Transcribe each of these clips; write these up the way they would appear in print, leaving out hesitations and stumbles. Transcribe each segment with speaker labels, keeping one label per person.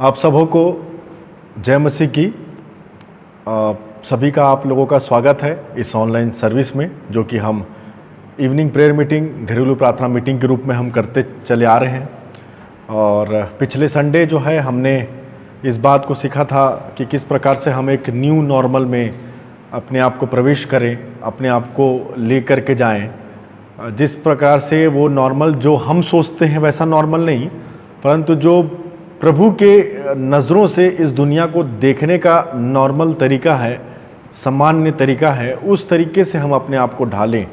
Speaker 1: आप सबों को जय मसीह की। सभी का आप लोगों का स्वागत है इस ऑनलाइन सर्विस में, जो कि हम इवनिंग प्रेयर मीटिंग, घरेलू प्रार्थना मीटिंग के रूप में हम करते चले आ रहे हैं। और पिछले संडे जो है हमने इस बात को सीखा था कि किस प्रकार से हम एक न्यू नॉर्मल में अपने आप को प्रवेश करें, अपने आप को ले कर के जाएँ। जिस प्रकार से वो नॉर्मल जो हम सोचते हैं वैसा नॉर्मल नहीं, परंतु जो प्रभु के नज़रों से इस दुनिया को देखने का नॉर्मल तरीका है, सामान्य तरीका है, उस तरीके से हम अपने आप को ढालें।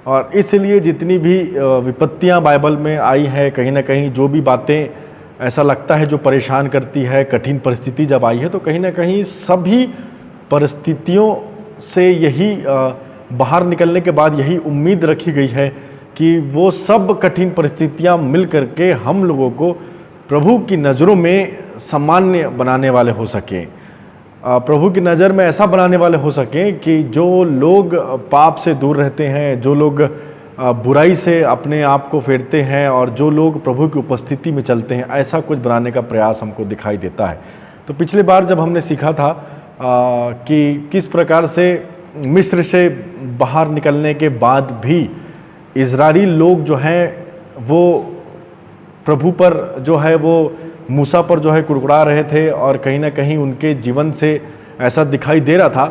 Speaker 1: और इसलिए जितनी भी विपत्तियां बाइबल में आई है, कहीं ना कहीं जो भी बातें ऐसा लगता है जो परेशान करती है, कठिन परिस्थिति जब आई है, तो कहीं ना कहीं सभी परिस्थितियों से यही बाहर निकलने के बाद यही उम्मीद रखी गई है कि वो सब कठिन परिस्थितियां मिल करके हम लोगों को प्रभु की नज़रों में सामान्य बनाने वाले हो सकें, प्रभु की नज़र में ऐसा बनाने वाले हो सकें कि जो लोग पाप से दूर रहते हैं, जो लोग बुराई से अपने आप को फेरते हैं और जो लोग प्रभु की उपस्थिति में चलते हैं, ऐसा कुछ बनाने का प्रयास हमको दिखाई देता है। तो पिछली बार जब हमने सीखा था कि किस प्रकार से मिस्र से बाहर निकलने के बाद भी इज़राइली लोग जो हैं वो प्रभु पर जो है वो मूसा पर जो है कुड़कुड़ा रहे थे, और कहीं ना कहीं उनके जीवन से ऐसा दिखाई दे रहा था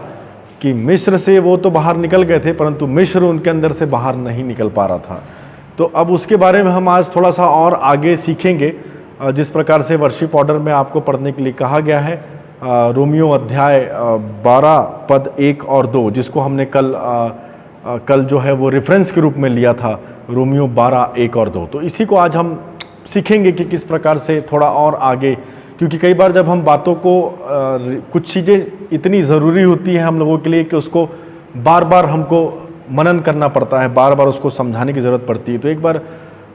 Speaker 1: कि मिस्र से वो तो बाहर निकल गए थे, परंतु मिस्र उनके अंदर से बाहर नहीं निकल पा रहा था। तो अब उसके बारे में हम आज थोड़ा सा और आगे सीखेंगे, जिस प्रकार से वर्शिप ऑर्डर में आपको पढ़ने के लिए कहा गया है। रोमियो अध्याय 12 पद 1 और 2, जिसको हमने कल जो है वो रेफरेंस के रूप में लिया था, रोमियो 12 1 और 2। तो इसी को आज हम सीखेंगे कि किस प्रकार से थोड़ा और आगे, क्योंकि कई बार जब हम बातों को कुछ चीज़ें इतनी ज़रूरी होती हैं हम लोगों के लिए कि उसको बार बार हमको मनन करना पड़ता है, बार बार उसको समझाने की ज़रूरत पड़ती है। तो एक बार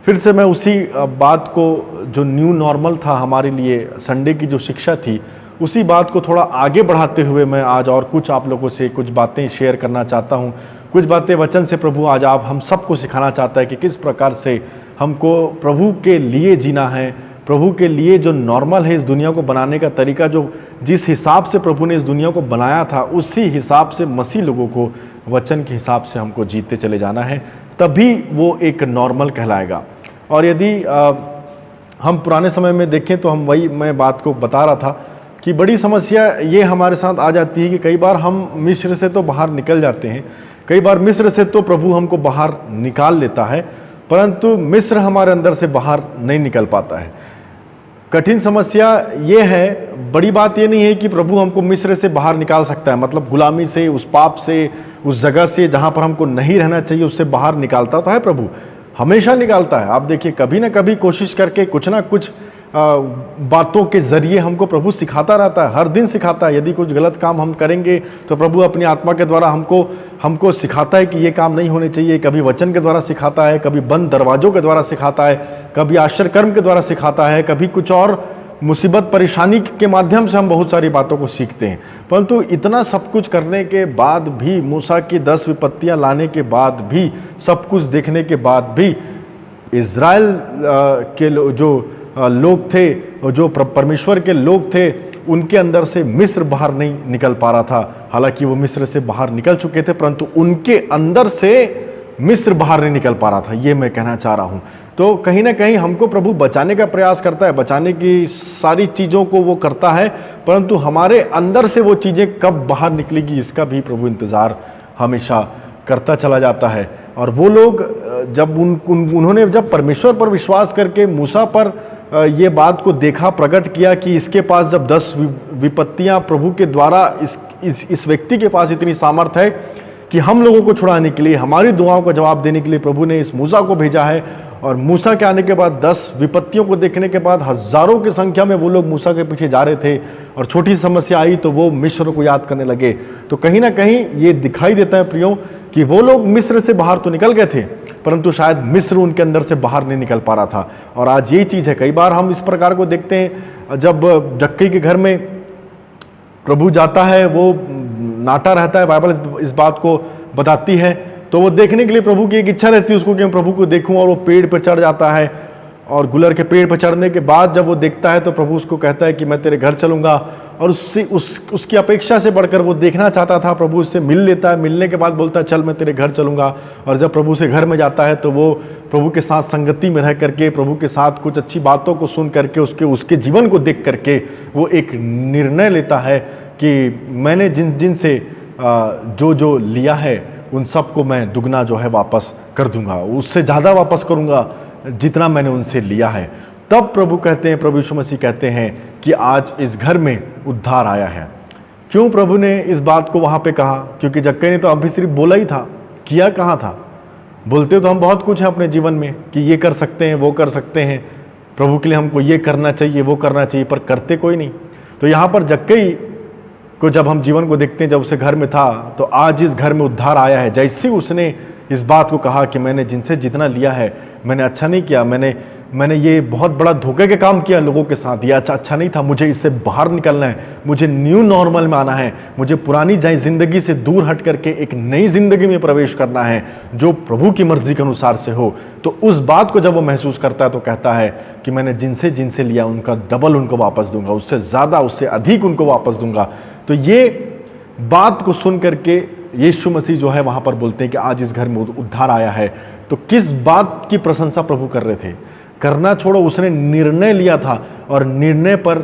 Speaker 1: फिर से मैं उसी बात को, जो न्यू नॉर्मल था हमारे लिए, संडे की जो शिक्षा थी, उसी बात को थोड़ा आगे बढ़ाते हुए मैं आज और कुछ आप लोगों से कुछ बातें शेयर करना चाहता हूँ। कुछ बातें वचन से प्रभु आज आप हम सबको सिखाना चाहता है कि किस प्रकार से हमको प्रभु के लिए जीना है, प्रभु के लिए जो नॉर्मल है इस दुनिया को बनाने का तरीका, जो जिस हिसाब से प्रभु ने इस दुनिया को बनाया था, उसी हिसाब से मसीह लोगों को वचन के हिसाब से हमको जीते चले जाना है, तभी वो एक नॉर्मल कहलाएगा। और यदि हम पुराने समय में देखें तो हम वही मैं बात को बता रहा था कि बड़ी समस्या ये हमारे साथ आ जाती है कि कई बार हम मिस्र से तो बाहर निकल जाते हैं, कई बार मिस्र से तो प्रभु हमको बाहर निकाल लेता है, परंतु मिस्र हमारे अंदर से बाहर नहीं निकल पाता है। कठिन समस्या ये है, बड़ी बात ये नहीं है कि प्रभु हमको मिस्र से बाहर निकाल सकता है, मतलब गुलामी से, उस पाप से, उस जगह से जहाँ पर हमको नहीं रहना चाहिए, उससे बाहर निकालता तो है प्रभु, हमेशा निकालता है। आप देखिए, कभी ना कभी कोशिश करके कुछ ना कुछ बातों के जरिए हमको प्रभु सिखाता रहता है, हर दिन सिखाता है। यदि कुछ गलत काम हम करेंगे तो प्रभु अपनी आत्मा के द्वारा हमको सिखाता है कि ये काम नहीं होने चाहिए। कभी वचन के द्वारा सिखाता है, कभी बंद दरवाजों के द्वारा सिखाता है, कभी आश्चर्य कर्म के द्वारा सिखाता है, कभी कुछ और मुसीबत परेशानी के माध्यम से हम बहुत सारी बातों को सीखते हैं। परंतु इतना सब कुछ करने के बाद भी, मूसा की 10 विपत्तियां लाने के बाद भी, सब कुछ देखने के बाद भी, इज़राइल के जो लोग थे, जो परमेश्वर के लोग थे, उनके अंदर से मिस्र बाहर नहीं निकल पा रहा था। हालांकि वो मिस्र से बाहर निकल चुके थे, परंतु उनके अंदर से मिस्र बाहर नहीं निकल पा रहा था, ये मैं कहना चाह रहा हूँ। तो कहीं ना कहीं हमको प्रभु बचाने का प्रयास करता है, बचाने की सारी चीज़ों को वो करता है, परंतु हमारे अंदर से वो चीज़ें कब बाहर निकलेगी इसका भी प्रभु इंतज़ार हमेशा करता चला जाता है। और वो लोग जब उन्होंने जब परमेश्वर पर विश्वास करके मूसा पर ये बात को देखा, प्रकट किया कि इसके पास जब 10 विपत्तियां प्रभु के द्वारा इस व्यक्ति के पास इतनी सामर्थ है कि हम लोगों को छुड़ाने के लिए, हमारी दुआओं का जवाब देने के लिए प्रभु ने इस मूसा को भेजा है। और मूसा के आने के बाद 10 विपत्तियों को देखने के बाद हजारों की संख्या में वो लोग मूसा के पीछे जा रहे थे, और छोटी समस्या आई तो वो मिस्र को याद करने लगे। तो कहीं ना कहीं ये दिखाई देता है प्रियो कि वो लोग मिस्र से बाहर तो निकल गए थे, परंतु शायद मिस्र उनके अंदर से बाहर नहीं निकल पा रहा था। और आज यही चीज़ है, कई बार हम इस प्रकार को देखते हैं, जब जक्कई के घर में प्रभु जाता है, वो नाटा रहता है, बाइबल इस बात को बताती है, तो वो देखने के लिए प्रभु की एक इच्छा रहती है उसको कि मैं प्रभु को देखूं, और वो पेड़ पर चढ़ जाता है और गुलर के पेड़ पर चढ़ने के बाद जब वो देखता है तो प्रभु उसको कहता है कि मैं तेरे घर चलूँगा, और उसकी अपेक्षा से बढ़कर वो देखना चाहता था। प्रभु उससे मिल लेता है, मिलने के बाद बोलता है चल मैं तेरे घर चलूँगा। और जब प्रभु से घर में जाता है तो वो प्रभु के साथ संगति में रह करके, प्रभु के साथ कुछ अच्छी बातों को सुन करके, उसके जीवन को देख करके वो एक निर्णय लेता है कि मैंने जिन से जो लिया है उन सबको मैं दुगना जो है वापस कर दूंगा, उससे ज़्यादा वापस करूंगा जितना मैंने उनसे लिया है। तब प्रभु कहते हैं, प्रभु यीशु मसीह कहते हैं कि आज इस घर में उद्धार आया है। क्यों प्रभु ने इस बात को वहाँ पे कहा? क्योंकि जक्कई ने तो अभी सिर्फ बोला ही था, किया कहाँ था? बोलते तो हम बहुत कुछ है अपने जीवन में कि ये कर सकते हैं, वो कर सकते हैं, प्रभु के लिए हमको ये करना चाहिए, वो करना चाहिए, पर करते कोई नहीं। तो यहाँ पर जक्कई को जब हम जीवन को देखते हैं, जब उसे घर में था, तो आज इस घर में उद्धार आया है। जैसे उसने इस बात को कहा कि मैंने जिनसे जितना लिया है मैंने अच्छा नहीं किया, मैंने ये बहुत बड़ा धोखे के काम किया लोगों के साथ, ये अच्छा नहीं था, मुझे इससे बाहर निकलना है, मुझे न्यू नॉर्मल में आना है, मुझे पुरानी जिंदगी से दूर हट करके एक नई जिंदगी में प्रवेश करना है जो प्रभु की मर्जी के अनुसार से हो। तो उस बात को जब वो महसूस करता है तो कहता है कि मैंने जिनसे लिया उनका डबल उनको वापस दूंगा, उससे ज़्यादा, उससे अधिक उनको वापस दूंगा। तो ये बात को सुन करके यीशु मसीह जो है वहाँ पर बोलते हैं कि आज इस घर में उद्धार आया है। तो किस बात की प्रशंसा प्रभु कर रहे थे? करना छोड़ो, उसने निर्णय लिया था, और निर्णय पर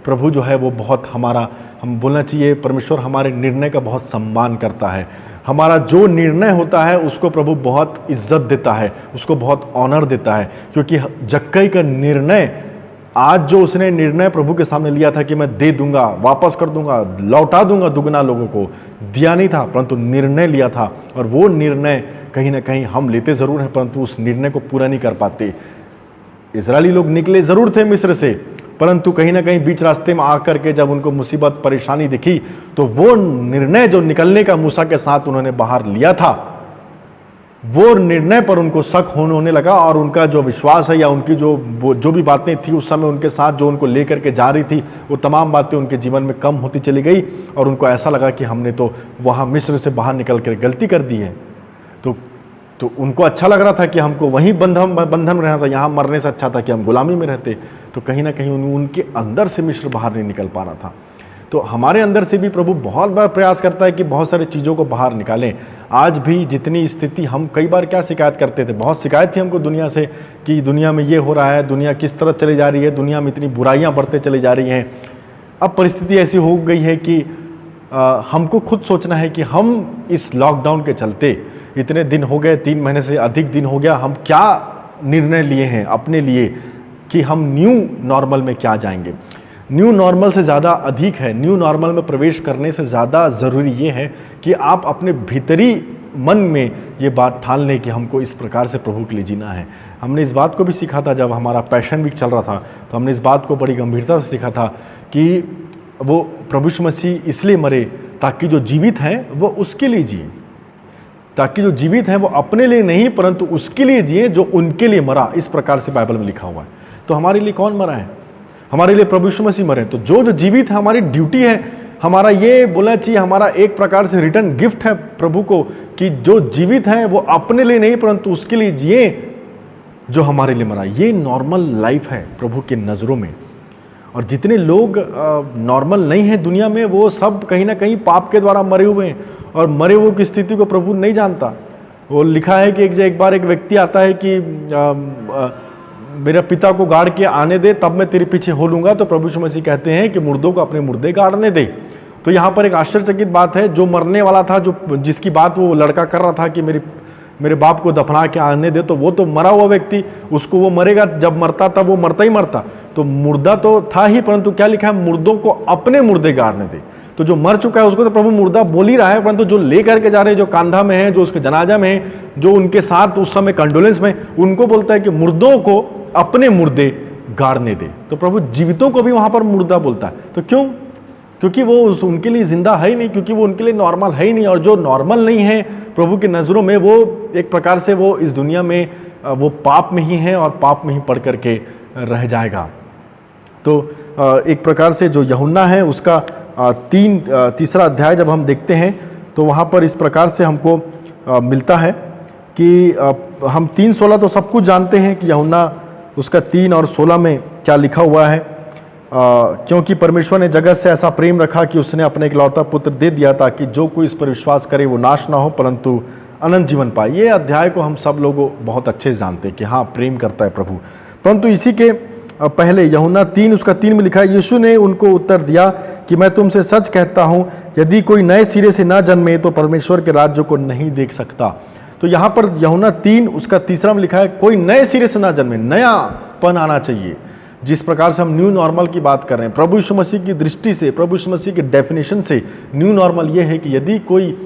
Speaker 1: प्रभु जो है वो बहुत हम बोलना चाहिए, परमेश्वर हमारे निर्णय का बहुत सम्मान करता है। हमारा जो निर्णय होता है उसको प्रभु बहुत इज्जत देता है, उसको बहुत ऑनर देता है। क्योंकि जक्कई का निर्णय, आज जो उसने निर्णय प्रभु के सामने लिया था कि मैं दे दूंगा, वापस कर दूंगा, लौटा दूंगा दुगना लोगों को, दिया नहीं था परंतु निर्णय लिया था। और वो निर्णय कहीं ना कहीं हम लेते ज़रूर हैं परंतु उस निर्णय को पूरा नहीं कर पाते। इजरायली लोग निकले ज़रूर थे मिस्र से, परंतु कहीं ना कहीं बीच रास्ते में आकर के जब उनको मुसीबत परेशानी दिखी तो वो निर्णय जो निकलने का मूसा के साथ उन्होंने बाहर लिया था, वो निर्णय पर उनको शक होने लगा, और उनका जो विश्वास है या उनकी जो भी बातें थी उस समय उनके साथ जो उनको लेकर के जा रही थी, वो तमाम बातें उनके जीवन में कम होती चली गई, और उनको ऐसा लगा कि हमने तो वहाँ मिस्र से बाहर निकल कर गलती कर दी है। तो उनको अच्छा लग रहा था कि हमको वहीं बंधन में रहना था, यहाँ मरने से अच्छा था कि हम गुलामी में रहते। तो कहीं ना कहीं उनके अंदर से मिस्र बाहर नहीं निकल पा रहा था। तो हमारे अंदर से भी प्रभु बहुत बार प्रयास करता है कि बहुत सारी चीज़ों को बाहर निकालें। आज भी जितनी स्थिति, हम कई बार क्या शिकायत करते थे, बहुत शिकायत थी हमको दुनिया से कि दुनिया में ये हो रहा है, दुनिया किस तरफ चली जा रही है, दुनिया में इतनी बुराइयां बढ़ते चली जा रही हैं। अब परिस्थिति ऐसी हो गई है कि हमको खुद सोचना है कि हम इस लॉकडाउन के चलते, इतने दिन हो गए, 3 महीने से अधिक दिन हो गया, हम क्या निर्णय लिए हैं अपने लिए कि हम न्यू नॉर्मल में क्या जाएंगे। न्यू नॉर्मल से ज़्यादा अधिक है, न्यू नॉर्मल में प्रवेश करने से ज़्यादा ज़रूरी ये है कि आप अपने भीतरी मन में ये बात ठान लें कि हमको इस प्रकार से प्रभु के लिए जीना है। हमने इस बात को भी सीखा था जब हमारा पैशन वीक चल रहा था, तो हमने इस बात को बड़ी गंभीरता से सीखा था कि वो प्रभु यीशु मसीह इसलिए मरे ताकि जो जीवित हैं वो उसके लिए जिए, ताकि जो जीवित हैं वो अपने लिए नहीं परंतु उसके लिए जिए जो उनके लिए मरा। इस प्रकार से बाइबल में लिखा हुआ है। तो हमारे लिए कौन मरा है? हमारे लिए प्रभु यीशु मसीह मरे। तो जो जीवित है, हमारी ड्यूटी है, हमारा ये बोलना चाहिए, हमारा एक प्रकार से रिटर्न गिफ्ट है प्रभु को कि जो जीवित है वो अपने लिए नहीं परंतु उसके लिए जिए जो हमारे लिए मरा। ये नॉर्मल लाइफ है प्रभु के नज़रों में। और जितने लोग नॉर्मल नहीं हैं दुनिया में, वो सब कहीं ना कहीं पाप के द्वारा मरे हुए हैं, और मरे हुए की स्थिति को प्रभु नहीं जानता। वो लिखा है कि एक बार एक व्यक्ति आता है कि मेरे पिता को गाड़ के आने दे तब मैं तेरे पीछे हो लूँगा। तो प्रभु यीशु मसीह कहते हैं कि मुर्दों को अपने मुर्दे गाड़ने दे। तो यहाँ पर एक आश्चर्यचकित बात है, जो मरने वाला था, जिसकी बात वो लड़का कर रहा था कि मेरे बाप को दफना के आने दे, तो वो तो मरा हुआ व्यक्ति, उसको वो मरेगा, जब मरता तब वो मरता ही मरता। तो मुर्दा तो था ही, परंतु क्या लिखा है, मुर्दों को अपने मुर्दे गाड़ने दे। तो जो मर चुका है उसको तो प्रभु मुर्दा बोल ही रहा है, परंतु जो ले करके जा रहे हैं, जो कांधा में है, जो उसके जनाजा में है, जो उनके साथ उस समय कंडोलेंस में, उनको बोलता है कि मुर्दों को अपने मुर्दे गाड़ने दे। तो प्रभु जीवितों को भी वहां पर मुर्दा बोलता है। तो क्यों? क्योंकि वो उनके लिए जिंदा है ही नहीं, क्योंकि वो उनके लिए नॉर्मल है ही नहीं। और जो नॉर्मल नहीं है प्रभु की नज़रों में, वो एक प्रकार से वो इस दुनिया में वो पाप में ही है और पाप में ही पड़ करके रह जाएगा। तो एक प्रकार से जो यूहन्ना है उसका तीसरा अध्याय जब हम देखते हैं तो वहाँ पर इस प्रकार से हमको मिलता है कि हम 3:16 तो सब कुछ जानते हैं कि यूहन्ना उसका 3 और 16 में क्या लिखा हुआ है, क्योंकि परमेश्वर ने जगत से ऐसा प्रेम रखा कि उसने अपने इकलौता पुत्र दे दिया ताकि जो कोई इस पर विश्वास करे वो नाश ना हो परंतु अनंत जीवन पाए। ये अध्याय को हम सब लोग बहुत अच्छे से जानते हैं कि हाँ, प्रेम करता है प्रभु। परंतु इसी के पहले यूहन्ना 3 उसका 3 में लिखा है, यीशु ने उनको उत्तर दिया कि मैं तुमसे सच कहता हूँ, यदि कोई नए सिरे से ना जन्मे तो परमेश्वर के राज्य को नहीं देख सकता। तो यहाँ पर यूहन्ना 3 उसका 3 में लिखा है, कोई नए सिरे से ना जन्मे, नयापन आना चाहिए। जिस प्रकार से हम न्यू नॉर्मल की बात कर रहे हैं, प्रभु यीशु मसीह की दृष्टि से, प्रभु यीशु मसीह के डेफिनेशन से न्यू नॉर्मल ये है कि यदि कोई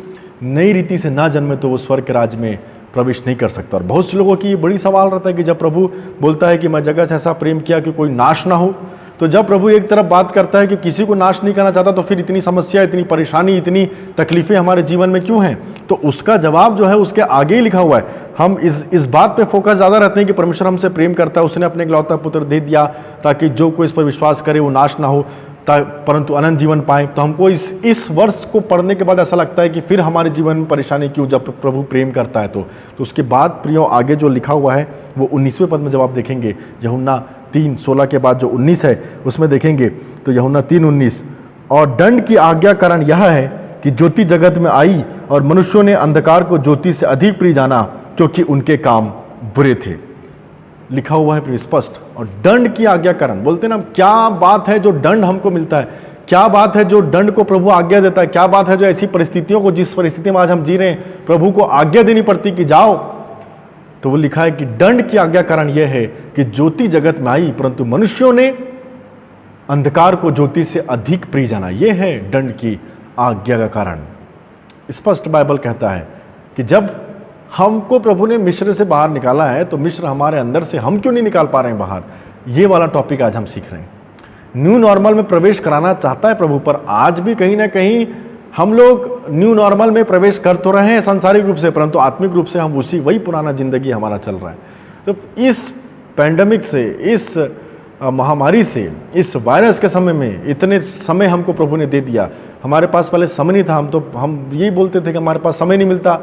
Speaker 1: नई रीति से ना जन्मे तो वो स्वर्ग के राज्य में प्रवेश नहीं कर सकता। और बहुत से लोगों की बड़ी सवाल रहता है कि जब प्रभु बोलता है कि मैं जगत से ऐसा प्रेम किया कि कोई नाश ना हो, तो जब प्रभु एक तरफ बात करता है कि किसी को नाश नहीं करना चाहता, तो फिर इतनी समस्या, इतनी परेशानी, इतनी तकलीफें हमारे जीवन में क्यों हैं? तो उसका जवाब जो है उसके आगे ही लिखा हुआ है। हम इस बात पे फोकस ज़्यादा रहते हैं कि परमेश्वर हमसे प्रेम करता है, उसने अपने इकलौता पुत्र दे दिया ताकि जो कोई इस पर विश्वास करे वो नाश ना हो परंतु अनंत जीवन पाए। तो हमको इस वर्ष को पढ़ने के बाद ऐसा लगता है कि फिर हमारे जीवन में परेशानी क्यों, जब प्रभु प्रेम करता है तो उसके बाद प्रियो आगे जो लिखा हुआ है वो 19वें पद में जब आप देखेंगे, यूहन्ना 3:16 के बाद जो 19 है उसमें देखेंगे तो यूहन्ना 3:19, और दंड की आज्ञा कारण यह है कि ज्योति जगत में आई और मनुष्यों ने अंधकार को ज्योति से अधिक प्रिय जाना क्योंकि उनके काम बुरे थे। लिखा हुआ है स्पष्ट। और दंड की आज्ञा कारण, बोलते ना, क्या बात है जो दंड हमको मिलता है, क्या बात है जो दंड को प्रभु आज्ञा देता है, क्या बात है जो ऐसी परिस्थितियों को, जिस परिस्थिति में आज हम जी रहे हैं, प्रभु को आज्ञा देनी पड़ती कि जाओ। तो वो लिखा है कि दंड की आज्ञा कारण यह है कि ज्योति जगत में आई परंतु मनुष्यों ने अंधकार को ज्योति से अधिक प्रिय जाना। यह है दंड की आज्ञा का कारण। स्पष्ट बाइबल कहता है कि जब हमको प्रभु ने मिस्र से बाहर निकाला है तो मिस्र हमारे अंदर से हम क्यों नहीं निकाल पा रहे हैं बाहर। ये वाला टॉपिक आज हम सीख रहे हैं। न्यू नॉर्मल में प्रवेश कराना चाहता है प्रभु, पर आज भी कहीं ना कहीं हम लोग न्यू नॉर्मल में प्रवेश कर तो रहे हैं सांसारिक रूप से, परंतु आत्मिक रूप से हम वही पुराना जिंदगी हमारा चल रहा है। तो इस पैंडेमिक से, इस महामारी से, इस वायरस के समय में इतने समय हमको प्रभु ने दे दिया। हमारे पास पहले समय नहीं था, हम यही बोलते थे कि हमारे पास समय नहीं मिलता,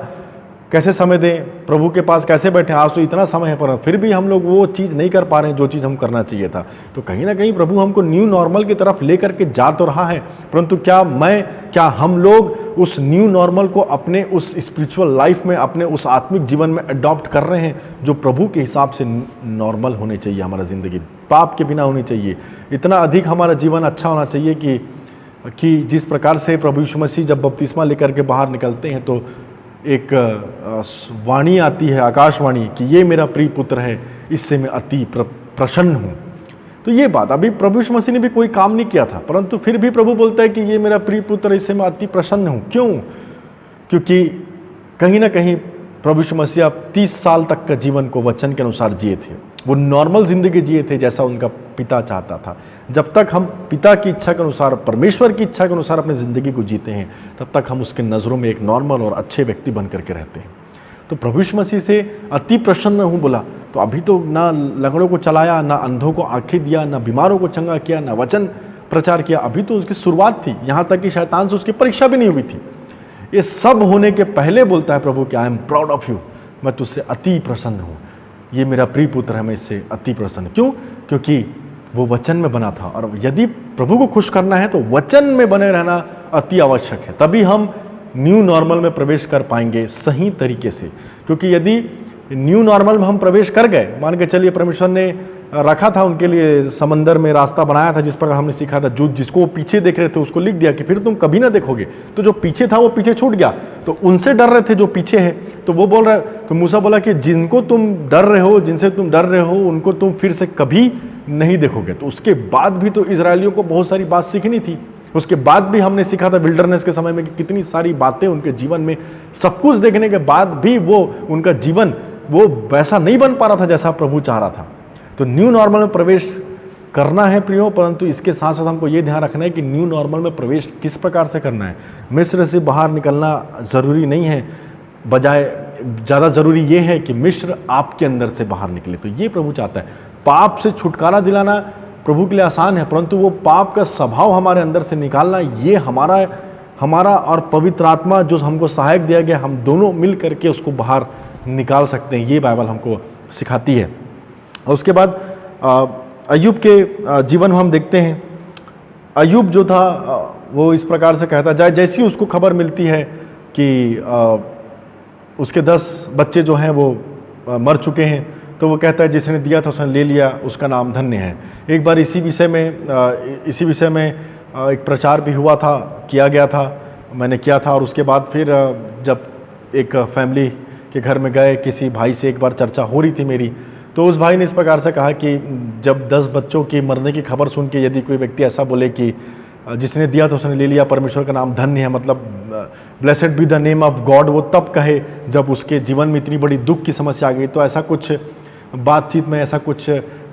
Speaker 1: कैसे समय दें, प्रभु के पास कैसे बैठे। आज तो इतना समय है पर फिर भी हम लोग वो चीज़ नहीं कर पा रहे हैं जो चीज़ हम करना चाहिए था। तो कहीं ना कहीं प्रभु हमको न्यू नॉर्मल की तरफ लेकर के जा तो रहा है, परंतु क्या हम लोग उस न्यू नॉर्मल को अपने उस स्पिरिचुअल लाइफ में, अपने उस आत्मिक जीवन में अडॉप्ट कर रहे हैं जो प्रभु के हिसाब से नॉर्मल होने चाहिए। हमारा ज़िंदगी पाप के बिना होनी चाहिए, इतना अधिक हमारा जीवन अच्छा होना चाहिए कि जिस प्रकार से प्रभु यीशु मसीह जब बपतिस्मा लेकर के बाहर निकलते हैं तो एक वाणी आती है, आकाशवाणी, कि ये मेरा प्रिय पुत्र है, इससे मैं अति प्रसन्न हूँ। तो ये बात, अभी प्रभु यीशु मसीह ने भी कोई काम नहीं किया था, परंतु फिर भी प्रभु बोलता है कि ये मेरा प्रिय पुत्र है, इससे मैं अति प्रसन्न हूँ। क्यों? क्योंकि कहीं ना कहीं प्रभु यीशु मसीह अब 30 साल तक का जीवन को वचन के अनुसार जिए थे। वो नॉर्मल जिंदगी जिए थे जैसा उनका पिता चाहता था। जब तक हम पिता की इच्छा के अनुसार, परमेश्वर की इच्छा के अनुसार अपनी ज़िंदगी को जीते हैं, तब तक हम उसके नज़रों में एक नॉर्मल और अच्छे व्यक्ति बन करके रहते हैं। तो प्रभु यीशु मसीह से अति प्रसन्न हूँ बोला, तो अभी तो ना लंगड़ों को चलाया, ना अंधों को आंखें दिया, ना बीमारों को चंगा किया, ना वचन प्रचार किया। अभी तो उसकी शुरुआत थी, यहाँ तक कि शैतान से उसकी परीक्षा भी नहीं हुई थी। ये सब होने के पहले बोलता है प्रभु कि I am proud of you, मैं तुझसे अति प्रसन्न हूँ, ये मेरा प्रिय पुत्र है, मैं इससे अति प्रसन्न। क्यों? क्योंकि वो वचन में बना था, और यदि प्रभु को खुश करना है तो वचन में बने रहना अति आवश्यक है। तभी हम न्यू नॉर्मल में प्रवेश कर पाएंगे सही तरीके से। क्योंकि यदि न्यू नॉर्मल में हम प्रवेश कर गए, मान के चलिए परमेश्वर ने रखा था उनके लिए समंदर में रास्ता बनाया था, जिस पर हमने सीखा था, जो जिसको वो पीछे देख रहे थे उसको लिख दिया कि फिर तुम कभी ना देखोगे। तो जो पीछे था वो पीछे छूट गया, तो उनसे डर रहे थे जो पीछे है। तो वो बोल रहे, तो मूसा बोला कि जिनको तुम डर रहे हो, जिनसे तुम डर रहे हो, उनको तुम फिर से कभी नहीं देखोगे। तो उसके बाद भी तो इजरायलियों को बहुत सारी बात सीखनी थी। उसके बाद भी हमने सीखा था विल्डरनेस के समय में कि कितनी सारी बातें उनके जीवन में, सब कुछ देखने के बाद भी वो उनका जीवन वो वैसा नहीं बन पा रहा था जैसा प्रभु चाह रहा था। तो न्यू नॉर्मल में प्रवेश करना है प्रियो, परंतु इसके साथ साथ हमको ये ध्यान रखना है कि न्यू नॉर्मल में प्रवेश किस प्रकार से करना है। मिस्र से बाहर निकलना ज़रूरी नहीं है, बजाय ज़्यादा ज़रूरी ये है कि मिस्र आपके अंदर से बाहर निकले। तो ये प्रभु चाहता है। पाप से छुटकारा दिलाना प्रभु के लिए आसान है, परंतु वो पाप का स्वभाव हमारे अंदर से निकालना, ये हमारा और पवित्र आत्मा जो हमको सहायक दिया गया, हम दोनों मिल करके उसको बाहर निकाल सकते हैं। ये बाइबल हमको सिखाती है। और उसके बाद अय्यूब के जीवन में हम देखते हैं, अय्यूब जो था वो इस प्रकार से कहता, जैसी उसको खबर मिलती है कि उसके 10 बच्चे जो हैं वो मर चुके हैं, तो वो कहता है जिसने दिया था उसने ले लिया, उसका नाम धन्य है। एक बार इसी विषय में एक प्रचार भी हुआ था, किया गया था, मैंने किया था। और उसके बाद फिर जब एक फैमिली के घर में गए, किसी भाई से एक बार चर्चा हो रही थी मेरी, तो उस भाई ने इस प्रकार से कहा कि जब 10 बच्चों की मरने की खबर सुन के यदि कोई व्यक्ति ऐसा बोले कि जिसने दिया तो उसने ले लिया, परमेश्वर का नाम धन्य है, मतलब blessed be the name of God, वो तब कहे जब उसके जीवन में इतनी बड़ी दुख की समस्या आ गई। तो ऐसा कुछ बातचीत में ऐसा कुछ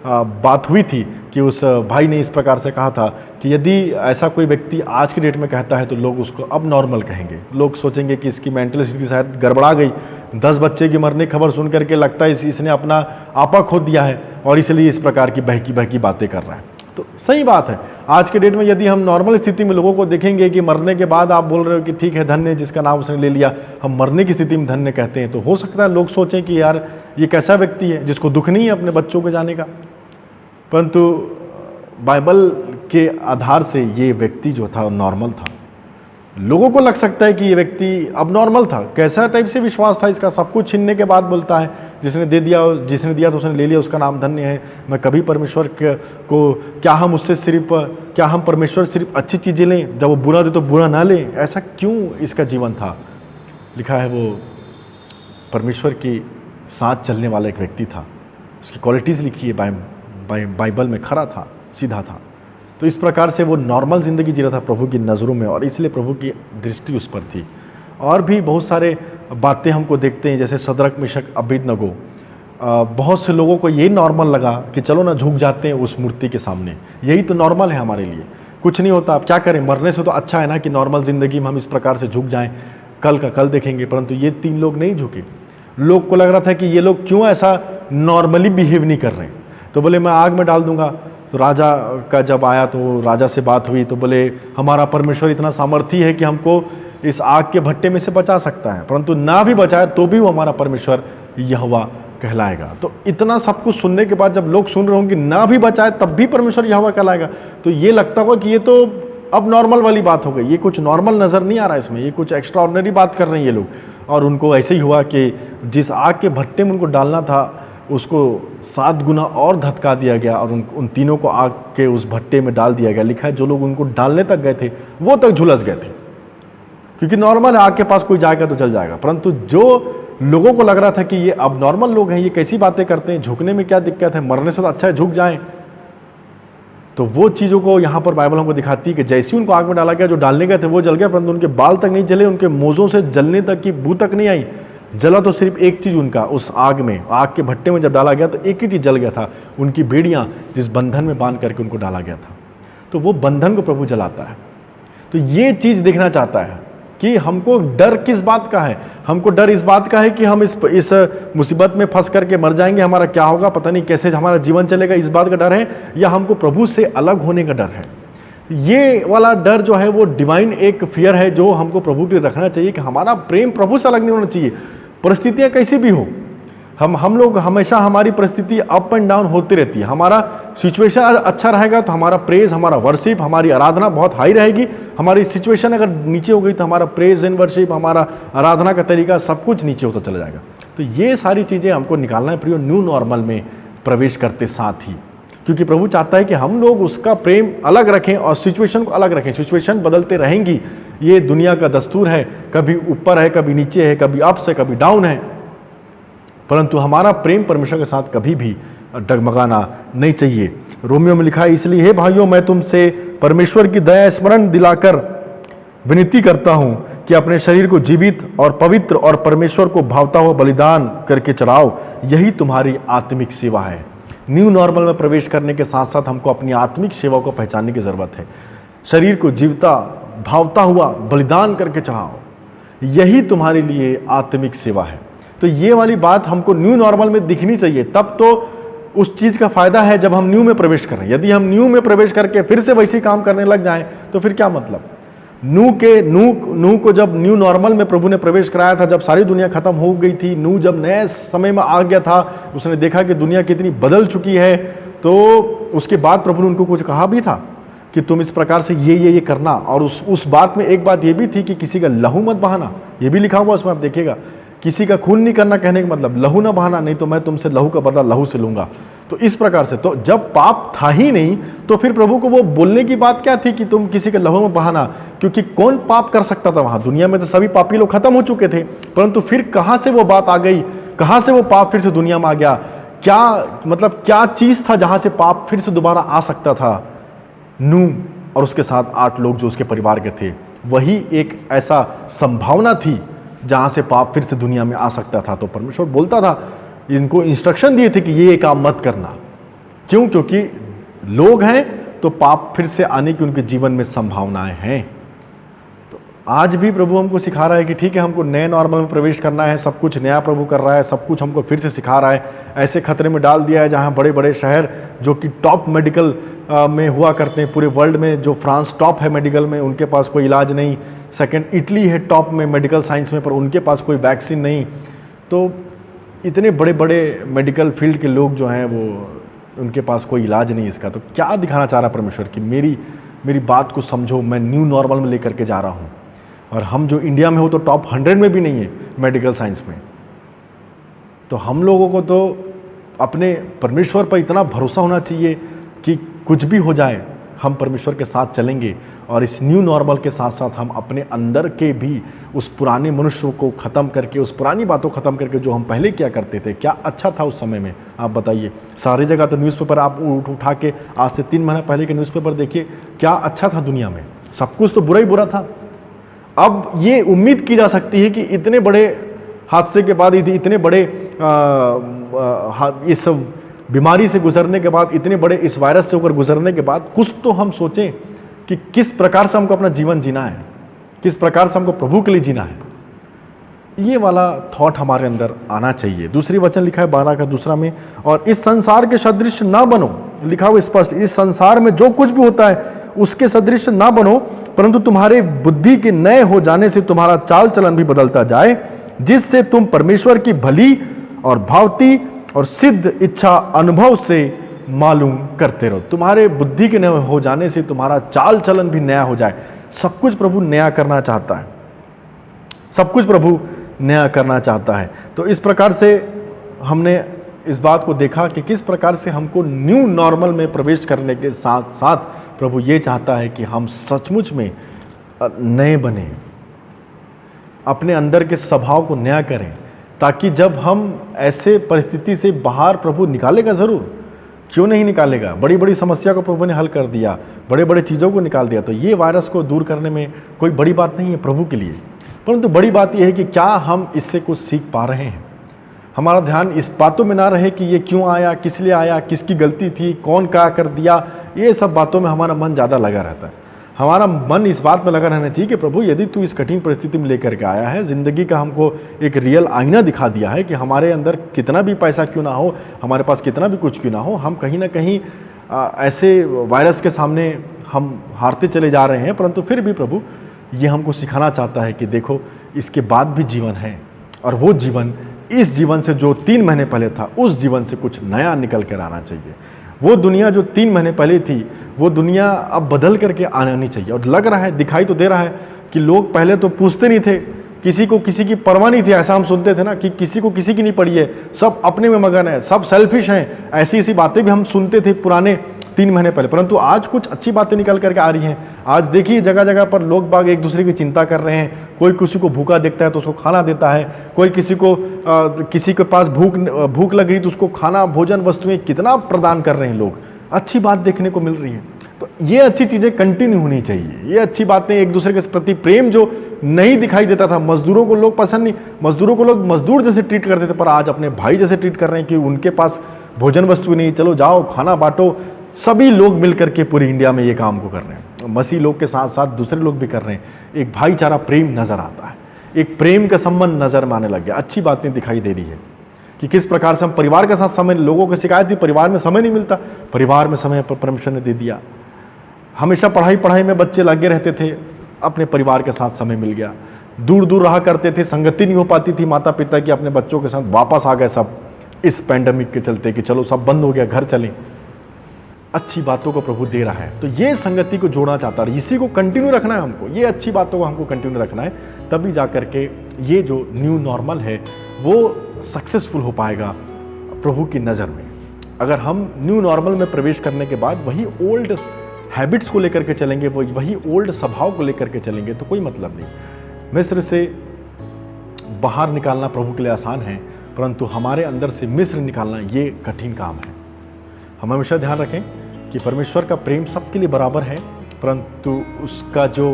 Speaker 1: बात हुई थी कि उस भाई ने इस प्रकार से कहा था कि यदि ऐसा कोई व्यक्ति आज की डेट में कहता है तो लोग उसको अब नॉर्मल कहेंगे, लोग सोचेंगे कि इसकी मेंटल स्थिति शायद गड़बड़ा गई, 10 बच्चे की मरने की खबर सुन करके लगता है इसने अपना आपा खो दिया है और इसलिए इस प्रकार की बहकी बातें कर रहा है। तो सही बात है, आज के डेट में यदि हम नॉर्मल स्थिति में लोगों को देखेंगे कि मरने के बाद आप बोल रहे हो कि ठीक है धन्य जिसका नाम उसने ले लिया, हम मरने की स्थिति में धन्य कहते हैं, तो हो सकता है लोग सोचें कि यार ये कैसा व्यक्ति है जिसको दुख नहीं है अपने बच्चों के जाने का। परंतु बाइबल के आधार से ये व्यक्ति जो था नॉर्मल था। लोगों को लग सकता है कि ये व्यक्ति अब नॉर्मल था, कैसा टाइप से विश्वास था इसका, सब कुछ छीनने के बाद बोलता है जिसने दिया तो उसने ले लिया, उसका नाम धन्य है। मैं कभी परमेश्वर को क्या हम परमेश्वर सिर्फ अच्छी चीज़ें लें, जब वो बुरा दे तो बुरा ना लें, ऐसा क्यों इसका जीवन था। लिखा है वो परमेश्वर के साथ चलने वाला एक व्यक्ति था, उसकी क्वालिटीज़ लिखी है बाइबल में, खरा था, सीधा था। तो इस प्रकार से वो नॉर्मल ज़िंदगी जी रहा था प्रभु की नज़रों में, और इसलिए प्रभु की दृष्टि उस पर थी। और भी बहुत सारे बातें हमको देखते हैं, जैसे सदरक मिशक अबेदनगो, बहुत से लोगों को ये नॉर्मल लगा कि चलो ना झुक जाते हैं उस मूर्ति के सामने, यही तो नॉर्मल है हमारे लिए, कुछ नहीं होता, आप क्या करें, मरने से तो अच्छा है ना कि नॉर्मल ज़िंदगी में हम इस प्रकार से झुक जाएं, कल का कल देखेंगे। परंतु ये 3 लोग नहीं झुके। लोग को लग रहा था कि ये लोग क्यों ऐसा नॉर्मली बिहेव नहीं कर रहे हैं, तो बोले मैं आग में डाल दूंगा। तो राजा का जब आया तो राजा से बात हुई, तो बोले हमारा परमेश्वर इतना सामर्थी है कि हमको इस आग के भट्टे में से बचा सकता है, परंतु ना भी बचाए तो भी वो हमारा परमेश्वर यहोवा कहलाएगा। तो इतना सब कुछ सुनने के बाद जब लोग सुन रहे होंगे ना भी बचाए तब भी परमेश्वर यहोवा कहलाएगा, तो ये लगता होगा कि ये तो अब नॉर्मल वाली बात हो गई, ये कुछ नॉर्मल नज़र नहीं आ रहा है इसमें, ये कुछ एक्स्ट्रा ऑर्डिनरी बात कर रहे हैं ये लोग। और उनको ऐसे ही हुआ कि जिस आग के भट्टे में उनको डालना था उसको 7 गुना और धतका दिया गया और उन तीनों को आग के उस भट्टे में डाल दिया गया। लिखा है जो लोग उनको डालने तक गए थे वो तक झुलस गए थे, क्योंकि नॉर्मल आग के पास कोई जाएगा तो चल जाएगा। परंतु जो लोगों को लग रहा था कि ये अब नॉर्मल लोग हैं, ये कैसी बातें करते हैं, झुकने में क्या दिक्कत है, मरने से तो अच्छा है झुक जाएं, तो वो चीज़ों को यहाँ पर बाइबल हमको दिखाती है कि जैसे उनको आग में डाला गया, जो डालने गए थे वो जल गया, परंतु उनके बाल तक नहीं जले, उनके मोजों से जलने तक की बू तक नहीं आई। जला तो सिर्फ एक चीज़ उनका, उस आग के भट्टे में जब डाला गया तो एक ही चीज़ जल गया था, उनकी बेड़ियाँ जिस बंधन में बांध करके उनको डाला गया था। तो वो बंधन को प्रभु जलाता है। तो ये चीज़ देखना चाहता है कि हमको डर किस बात का है। हमको डर इस बात का है कि हम इस मुसीबत में फंस करके मर जाएंगे, हमारा क्या होगा, पता नहीं कैसे हमारा जीवन चलेगा, इस बात का डर है, या हमको प्रभु से अलग होने का डर है। ये वाला डर जो है वो डिवाइन एक फियर है जो हमको प्रभु के लिए रखना चाहिए कि हमारा प्रेम प्रभु से अलग नहीं होना चाहिए। परिस्थितियाँ कैसी भी हो, हम लोग हमेशा, हमारी परिस्थिति अप एंड डाउन होती रहती है। हमारा सिचुएशन अच्छा रहेगा तो हमारा प्रेज, हमारा वर्शिप, हमारी आराधना बहुत हाई रहेगी। हमारी सिचुएशन अगर नीचे हो गई तो हमारा प्रेज एंड वर्शिप, हमारा आराधना का तरीका सब कुछ नीचे होता चला जाएगा। तो ये सारी चीज़ें हमको निकालना है प्रियो न्यू नॉर्मल में प्रवेश करते साथ ही, क्योंकि प्रभु चाहता है कि हम लोग उसका प्रेम अलग रखें और सिचुएशन को अलग रखें। सिचुएशन बदलते रहेंगी, ये दुनिया का दस्तूर है, कभी ऊपर है, कभी नीचे है, कभी अप से कभी डाउन है, परंतु हमारा प्रेम परमेश्वर के साथ कभी भी डगमगाना नहीं चाहिए। रोमियो में लिखा है, इसलिए हे भाइयों मैं तुमसे परमेश्वर की दया स्मरण दिलाकर विनती करता हूं कि अपने शरीर को जीवित और पवित्र और परमेश्वर को भावता हुआ बलिदान करके चढ़ाओ, यही तुम्हारी आत्मिक सेवा है। न्यू नॉर्मल में प्रवेश करने के साथ साथ हमको अपनी आत्मिक सेवा को पहचानने की जरूरत है। शरीर को जीवता भावता हुआ बलिदान करके चढ़ाओ, यही तुम्हारे लिए आत्मिक सेवा है। तो ये वाली बात हमको न्यू नॉर्मल में दिखनी चाहिए, तब तो उस चीज़ का फायदा है जब हम न्यू में प्रवेश करें। यदि हम न्यू में प्रवेश करके फिर से वैसे काम करने लग जाएं तो फिर क्या मतलब। नू को जब न्यू नॉर्मल में प्रभु ने प्रवेश कराया था, जब सारी दुनिया खत्म हो गई थी, नू जब नए समय में आ गया था, उसने देखा कि दुनिया कितनी बदल चुकी है, तो उसके बाद प्रभु ने उनको कुछ कहा भी था कि तुम इस प्रकार से ये करना, और उस बात में एक बात ये भी थी कि किसी का लहू मत बहाना, ये भी लिखा हुआ उसमें, आप देखिएगा, किसी का खून नहीं करना, कहने का मतलब लहू ना बहाना, नहीं तो मैं तुमसे लहू का बदला लहू से लूंगा। तो इस प्रकार से, तो जब पाप था ही नहीं तो फिर प्रभु को वो बोलने की बात क्या थी कि तुम किसी का लहू में बहाना, क्योंकि कौन पाप कर सकता था वहां, दुनिया में तो सभी पापी लोग खत्म हो चुके थे, परंतु फिर कहां से वो बात आ गई, कहां से वो पाप फिर से दुनिया में आ गया, क्या मतलब क्या चीज था जहां से पाप फिर से दोबारा आ सकता था? नूह और उसके साथ 8 लोग जो उसके परिवार के थे, वही एक ऐसा संभावना थी जहां से पाप फिर से दुनिया में आ सकता था। तो परमेश्वर बोलता था, इनको इंस्ट्रक्शन दिए थे कि ये काम मत करना। क्यों? क्योंकि लोग हैं तो पाप फिर से आने की उनके जीवन में संभावनाएं हैं। तो आज भी प्रभु हमको सिखा रहा है कि ठीक है, हमको नए नॉर्मल में प्रवेश करना है, सब कुछ नया प्रभु कर रहा है, सब कुछ हमको फिर से सिखा रहा है। ऐसे खतरे में डाल दिया है जहां बड़े बड़े शहर जो कि टॉप मेडिकल में हुआ करते हैं पूरे वर्ल्ड में, जो फ्रांस टॉप है मेडिकल में, उनके पास कोई इलाज नहीं। सेकंड इटली है टॉप में मेडिकल साइंस में, पर उनके पास कोई वैक्सीन नहीं। तो इतने बड़े बड़े मेडिकल फील्ड के लोग जो हैं वो, उनके पास कोई इलाज नहीं इसका। तो क्या दिखाना चाह रहा परमेश्वर कि मेरी बात को समझो, मैं न्यू नॉर्मल में लेकर के जा रहा हूँ। और हम जो इंडिया में हो तो टॉप 100 में भी नहीं है मेडिकल साइंस में। तो हम लोगों को तो अपने परमेश्वर पर इतना भरोसा होना चाहिए कि कुछ भी हो जाए हम परमेश्वर के साथ चलेंगे, और इस न्यू नॉर्मल के साथ साथ हम अपने अंदर के भी उस पुराने मनुष्य को ख़त्म करके, उस पुरानी बातों को ख़त्म करके जो हम पहले क्या करते थे, क्या अच्छा था उस समय में। आप बताइए, सारी जगह तो न्यूज़पेपर आप उठा के आज से 3 महीना पहले के न्यूज़पेपर देखिए, क्या अच्छा था दुनिया में, सब कुछ तो बुरा ही बुरा था। अब ये उम्मीद की जा सकती है कि इतने बड़े हादसे के बाद, इतने बड़े इस बीमारी से गुजरने के बाद, इतने बड़े इस वायरस से होकर गुजरने के बाद, कुछ तो हम सोचें कि किस प्रकार से हमको अपना जीवन जीना है, किस प्रकार से हमको प्रभु के लिए जीना है। ये वाला थॉट हमारे अंदर आना चाहिए। दूसरी वचन लिखा है 12 का दूसरा में, और इस संसार के सदृश ना बनो, लिखा हुआ स्पष्ट, इस संसार में जो कुछ भी होता है उसके सदृश ना बनो, परंतु तुम्हारे बुद्धि के नए हो जाने से तुम्हारा चाल चलन भी बदलता जाए, जिससे तुम परमेश्वर की भली और भावती और सिद्ध इच्छा अनुभव से मालूम करते रहो। तुम्हारे बुद्धि के नए हो जाने से तुम्हारा चाल चलन भी नया हो जाए। सब कुछ प्रभु नया करना चाहता है, सब कुछ प्रभु नया करना चाहता है। तो इस प्रकार से हमने इस बात को देखा कि किस प्रकार से हमको न्यू नॉर्मल में प्रवेश करने के साथ साथ प्रभु ये चाहता है कि हम सचमुच में नए बने, अपने अंदर के स्वभाव को नया करें, ताकि जब हम ऐसे परिस्थिति से बाहर, प्रभु निकालेगा ज़रूर, क्यों नहीं निकालेगा। बड़ी बड़ी समस्या को प्रभु ने हल कर दिया, बड़े बड़े चीज़ों को निकाल दिया। तो ये वायरस को दूर करने में कोई बड़ी बात नहीं है प्रभु के लिए, परंतु बड़ी बात यह है कि क्या हम इससे कुछ सीख पा रहे हैं। हमारा ध्यान इस बातों में ना रहे कि ये क्यों आया, किस लिए आया, किसकी गलती थी, कौन क्या कर दिया, ये सब बातों में हमारा मन ज़्यादा लगा रहता है। हमारा मन इस बात में लगा रहना चाहिए कि प्रभु यदि तू इस कठिन परिस्थिति में लेकर के आया है, ज़िंदगी का हमको एक रियल आईना दिखा दिया है कि हमारे अंदर कितना भी पैसा क्यों ना हो, हमारे पास कितना भी कुछ क्यों ना हो, हम कहीं ना कहीं ऐसे वायरस के सामने हम हारते चले जा रहे हैं, परंतु फिर भी प्रभु ये हमको सिखाना चाहता है कि देखो इसके बाद भी जीवन है, और वो जीवन इस जीवन से जो 3 महीने पहले था, उस जीवन से कुछ नया निकल कर आना चाहिए। वो दुनिया जो 3 महीने पहले थी, वो दुनिया अब बदल करके आना नहीं चाहिए। और लग रहा है, दिखाई तो दे रहा है कि लोग पहले तो पूछते नहीं थे, किसी को किसी की परवाह नहीं थी। ऐसा हम सुनते थे ना कि किसी को किसी की नहीं पड़ी है, सब अपने में मगन है, सब सेल्फिश हैं। ऐसी बातें भी हम सुनते थे पुराने 3 महीने पहले, परंतु आज कुछ अच्छी बातें निकल करके आ रही हैं। आज देखिए जगह जगह पर लोग बाग एक दूसरे की चिंता कर रहे हैं। कोई किसी को भूखा देखता है तो उसको खाना देता है, कोई किसी के पास भूख लग रही तो उसको खाना, भोजन, वस्तुएं कितना प्रदान कर रहे हैं लोग। अच्छी बात देखने को मिल रही है। तो ये अच्छी चीज़ें कंटिन्यू होनी चाहिए। ये अच्छी बातें, एक दूसरे के प्रति प्रेम जो नहीं दिखाई देता था, मजदूरों को लोग पसंद नहीं, मजदूरों को लोग मजदूर जैसे ट्रीट करते थे, पर आज अपने भाई जैसे ट्रीट कर रहे हैं कि उनके पास भोजन वस्तु नहीं, चलो जाओ खाना बांटो। सभी लोग मिलकर के पूरी इंडिया में ये काम को कर रहे हैं। मसीह लोग के साथ साथ दूसरे लोग भी कर रहे हैं। एक भाईचारा प्रेम नजर आता है, एक प्रेम का संबंध नजर में आने लग गया। अच्छी बातें दिखाई दे रही है कि किस प्रकार से हम परिवार के साथ समय, लोगों को शिकायत थी परिवार में समय नहीं मिलता, परिवार में समय पर परमेश्वर ने दे दिया। हमेशा पढ़ाई में बच्चे लगे रहते थे, अपने परिवार के साथ समय मिल गया। दूर दूर रहा करते थे, संगति नहीं हो पाती थी माता पिता की अपने बच्चों के साथ, वापस आ गए सब इस पैंडेमिक के चलते कि चलो सब बंद हो गया, घर चलें। अच्छी बातों को प्रभु दे रहा है। तो ये संगति को जोड़ना चाहता है, इसी को कंटिन्यू रखना है हमको, ये अच्छी बातों को हमको कंटिन्यू रखना है, तभी जा करके ये जो न्यू नॉर्मल है वो सक्सेसफुल हो पाएगा प्रभु की नज़र में। अगर हम न्यू नॉर्मल में प्रवेश करने के बाद वही ओल्ड हैबिट्स को लेकर के चलेंगे, वही ओल्ड स्वभाव को लेकर के चलेंगे, तो कोई मतलब नहीं। मिस्र से बाहर निकालना प्रभु के लिए आसान है, परंतु हमारे अंदर से मिस्र निकालना ये कठिन काम है। हम हमेशा ध्यान रखें कि परमेश्वर का प्रेम सबके लिए बराबर है, परंतु उसका जो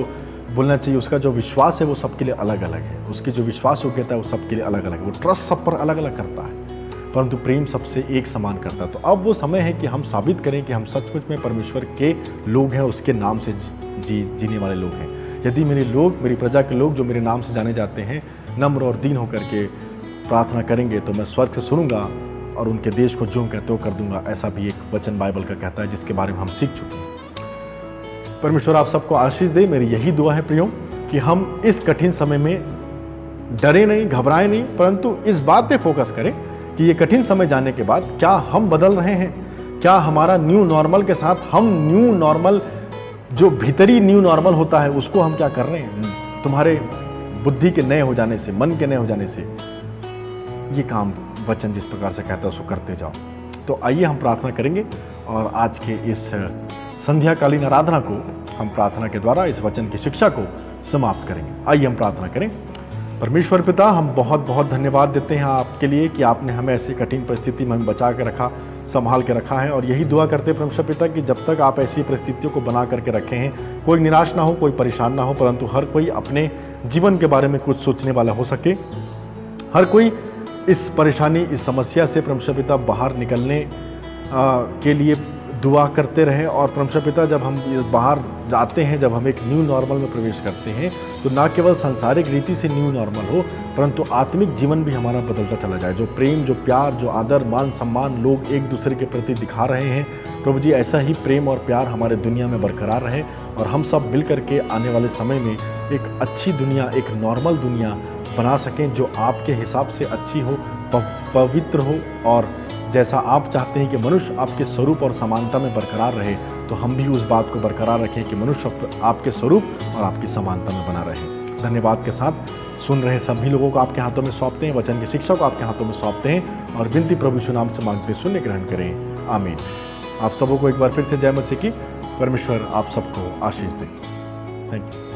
Speaker 1: बोलना चाहिए, उसका जो विश्वास है वो सबके लिए अलग अलग है। उसकी जो विश्वास योग्यता है वो सबके लिए अलग अलग है। वो ट्रस्ट सब पर अलग अलग करता है, परंतु प्रेम सबसे एक समान करता है। तो अब वो समय है कि हम साबित करें कि हम सचमुच में परमेश्वर के लोग हैं, उसके नाम से जीने वाले लोग हैं। यदि मेरे लोग, मेरी प्रजा के लोग जो मेरे नाम से जाने जाते हैं, नम्र और दीन होकर के प्रार्थना करेंगे, तो मैं स्वर्ग से सुनूंगा और उनके देश को जो कहते हो कर दूंगा। ऐसा भी एक वचन बाइबल का कहता है, जिसके बारे में हम सीख चुके हैं। परमेश्वर आप सबको आशीष दे। मेरी यही दुआ है प्रियो कि हम इस कठिन समय में डरे नहीं, घबराए नहीं, परंतु इस बात पे फोकस करें कि ये कठिन समय जाने के बाद क्या हम बदल रहे हैं, क्या हमारा न्यू नॉर्मल के साथ हम न्यू नॉर्मल, जो भीतरी न्यू नॉर्मल होता है, उसको हम क्या कर रहे हैं। तुम्हारे बुद्धि के नए हो जाने से, मन के नए हो जाने से ये काम वचन जिस प्रकार से कहता है उसको करते जाओ। तो आइए हम प्रार्थना करेंगे और आज के इस संध्याकालीन आराधना को हम प्रार्थना के द्वारा इस वचन की शिक्षा को समाप्त करेंगे। आइए हम प्रार्थना करें। परमेश्वर पिता, हम बहुत बहुत धन्यवाद देते हैं आपके लिए कि आपने हमें ऐसी कठिन परिस्थिति में हमें बचा के रखा, संभाल के रखा है, और यही दुआ करते हैं परमेश्वर पिता कि जब तक आप ऐसी परिस्थितियों को बना करके रखे हैं, कोई निराश ना हो, कोई परेशान ना हो, परंतु हर कोई अपने जीवन के बारे में कुछ सोचने वाला हो सके। हर कोई इस परेशानी, इस समस्या से परमेश्वर पिता बाहर निकलने के लिए दुआ करते रहे। और परमेश्वर पिता, जब हम बाहर जाते हैं, जब हम एक न्यू नॉर्मल में प्रवेश करते हैं, तो ना केवल सांसारिक रीति से न्यू नॉर्मल हो, परंतु आत्मिक जीवन भी हमारा बदलता चला जाए। जो प्रेम, जो प्यार, जो आदर, मान सम्मान लोग एक दूसरे के प्रति दिखा रहे हैं, प्रभु जी ऐसा ही प्रेम और प्यार हमारे दुनिया में बरकरार रहे, और हम सब मिल करके आने वाले समय में एक अच्छी दुनिया, एक नॉर्मल दुनिया बना सकें, जो आपके हिसाब से अच्छी हो, पवित्र हो, और जैसा आप चाहते हैं कि मनुष्य आपके स्वरूप और समानता में बरकरार रहे, तो हम भी उस बात को बरकरार रखें कि मनुष्य आपके स्वरूप और आपकी समानता में बना रहे। धन्यवाद के साथ सुन रहे सभी लोगों को आपके हाथों में सौंपते हैं, वचन की शिक्षा को आपके हाथों में सौंपते हैं, और विनती प्रभु यीशु नाम से मांगते सुनने ग्रहण करें। आमीन। आप सबों को एक बार फिर से जय मसीह की। परमेश्वर आप सबको आशीष दे। Thank you.